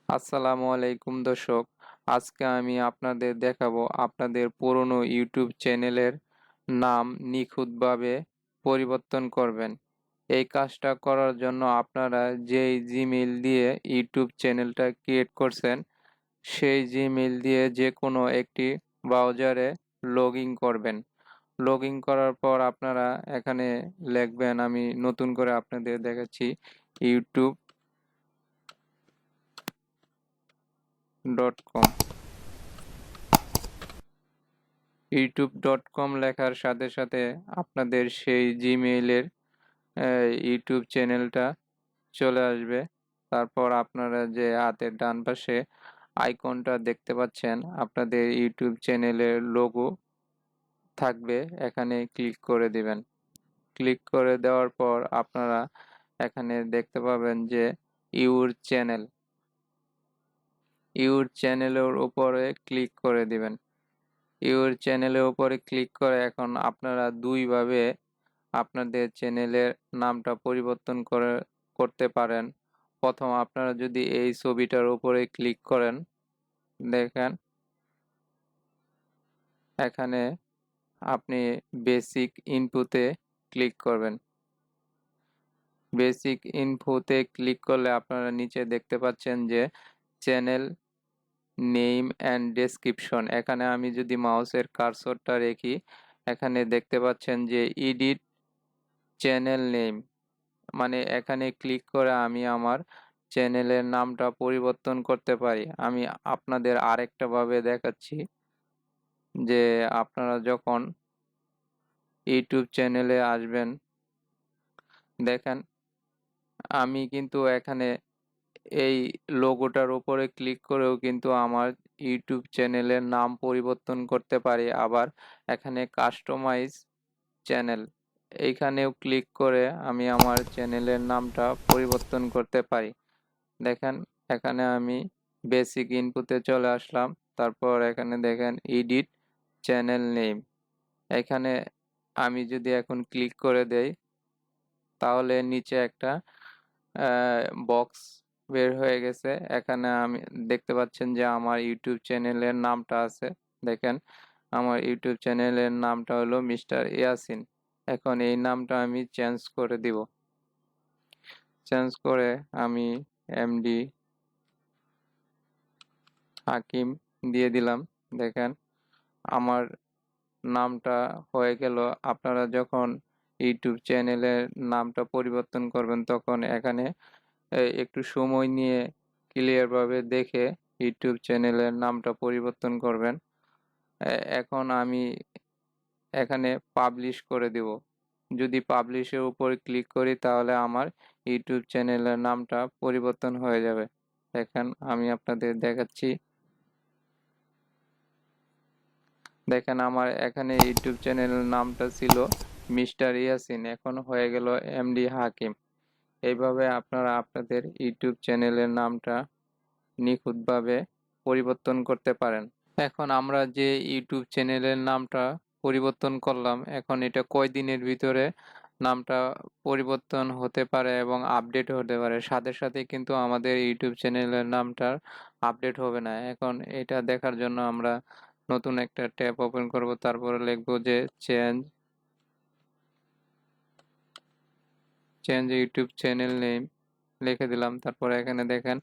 আসসালামু আলাইকুম দর্শক। আজকে আমি আপনাদের দেখাবো আপনাদের পুরনো ইউটিউব চ্যানেলের নাম নিখুঁতভাবে পরিবর্তন করবেন। এই কাজটা করার জন্য আপনারা যেই জিমেইল দিয়ে ইউটিউব চ্যানেলটা ক্রিয়েট করছেন, সেই জিমেইল দিয়ে যেকোনো একটি ব্রাউজারে লগইন করবেন। লগইন করার পর আপনারা এখানে লিখবেন, আমি নতুন করে আপনাদের দেখাচ্ছি, youtube.com। youtube.com লেখার সাথে সাথে আপনাদের সেই জিমেইলের ইউটিউব চ্যানেলটা চলে আসবে। তারপর আপনারা যে হাতের ডান পাশে আইকনটা দেখতে পাচ্ছেন, আপনাদের ইউটিউব চ্যানেলের লোগো থাকবে, এখানে ক্লিক করে দিবেন। ক্লিক করে দেওয়ার পর আপনারা এখানে দেখতে পাবেন যে ইউর চ্যানেলের উপরে ক্লিক করে দিবেন। ইউর চ্যানেলের উপরে ক্লিক করে এখন আপনারা দুইভাবে আপনাদের চ্যানেলের নামটা পরিবর্তন করতে পারেন। প্রথম আপনারা যদি এই ছবিটার উপরে ক্লিক করেন, দেখেন এখানে আপনি বেসিক ইনপুটে ক্লিক করবেন। বেসিক ইনফোতে ক্লিক করলে আপনারা নিচে দেখতে পাচ্ছেন যে চ্যানেল নেম অ্যান্ড ডেসক্রিপশন। এখানে আমি যদি মাউসের কার্সরটা রেখি, এখানে দেখতে পাচ্ছেন যে এডিট চ্যানেল নেম, মানে এখানে ক্লিক করে আমি আমার চ্যানেলের নামটা পরিবর্তন করতে পারি। আমি আপনাদের আরেকটা ভাবে দেখাচ্ছি যে আপনারা যখন ইউটিউব চ্যানেলে আসবেন, দেখেন আমি কিন্তু এখানে এই লোগোটার উপরে ক্লিক করেও কিন্তু আমার ইউটিউব চ্যানেলের নাম পরিবর্তন করতে পারি। আবার এখানে কাস্টমাইজ চ্যানেল, এইখানেও ক্লিক করে আমি আমার চ্যানেলের নামটা পরিবর্তন করতে পারি। দেখেন এখানে আমি বেসিক ইনপুটে চলে আসলাম, তারপর এখানে দেখেন এডিট চ্যানেল নেম। এখানে আমি যদি এখন ক্লিক করে দেই, তাহলে নিচে একটা বক্স বের হয়ে গেছে। এখানে আমি দেখতে পাচ্ছেন যে আমার ইউটিউব চ্যানেলের নামটা আছে। দেখেন আমার ইউটিউব চ্যানেলের নামটা হলো মিস্টার ইয়াসিন। এখন এই নামটা আমি চেঞ্জ করে দিব। চেঞ্জ করে আমি এমডি হাকিম দিয়ে দিলাম। দেখেন আমার নামটা হয়ে গেল। আপনারা যখন ইউটিউব চ্যানেলের নামটা পরিবর্তন করবেন, তখন এখানে একটু সময় নিয়ে ক্লিয়ারভাবে দেখে ইউটিউব চ্যানেলের নামটা পরিবর্তন করবেন। এখন আমি এখানে পাবলিশ করে দিব। যদি পাবলিশের উপর ক্লিক করি, তাহলে আমার ইউটিউব চ্যানেলের নামটা পরিবর্তন হয়ে যাবে। দেখেন আমি আপনাদের দেখাচ্ছি। দেখেন আমার এখানে ইউটিউব চ্যানেলের নামটা ছিল মিস্টার ইয়াসিন, এখন হয়ে গেল এমডি হাকিম। এইভাবে আপনারা আপনাদের ইউটিউব চ্যানেলের নামটা নিখুঁতভাবে পরিবর্তন করতে পারেন। এখন আমরা যে ইউটিউব চ্যানেলের নামটা পরিবর্তন করলাম, এখন এটা কয়দিনের ভিতরে নামটা পরিবর্তন হতে পারে এবং আপডেট হতে পারে, সাথে সাথে কিন্তু আমাদের ইউটিউব চ্যানেলের নামটা আপডেট হবে না। এখন এটা দেখার জন্য আমরা নতুন একটা ট্যাব ওপেন করব, তারপরে লিখব যে চেঞ্জ ইউটিউব চ্যানেল নেম, লিখে দিলাম। তারপরে এখানে দেখেন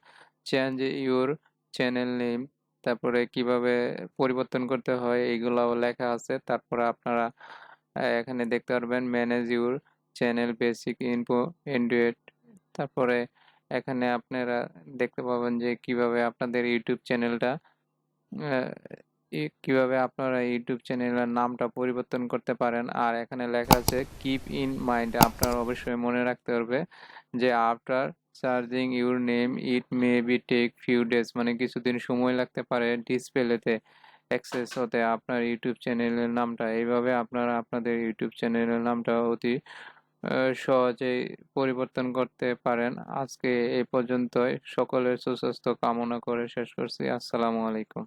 চেঞ্জ ইউর চ্যানেল নেম, তারপরে কিভাবে পরিবর্তন করতে হয় এইগুলাও লেখা আছে। তারপরে আপনারা এখানে দেখতে পারবেন manage your channel basic info Android. তারপরে এখানে আপনারা দেখতে পাবেন যে কিভাবে আপনাদের ইউটিউব চ্যানেলটা কিভাবে আপনারা ইউটিউব চ্যানেলের নামটা পরিবর্তন করতে পারেন। আর এখানে লেখা আছে কিপ ইন মাইন্ড, আপনার অবশ্যই মনে রাখতে হবে যে after searching your name it may be take few days, মানে কিছুদিন সময় লাগতে পারে ডিসপ্লেতে অ্যাক্সেস হতে আপনার ইউটিউব চ্যানেলের নামটা। এইভাবে আপনারা আপনাদের ইউটিউব চ্যানেলের নামটা অতি সহজেই পরিবর্তন করতে পারেন। আজকে এই পর্যন্তই। সকলের সুস্বাস্থ্য কামনা করে শেষ করছি। আসসালামু আলাইকুম।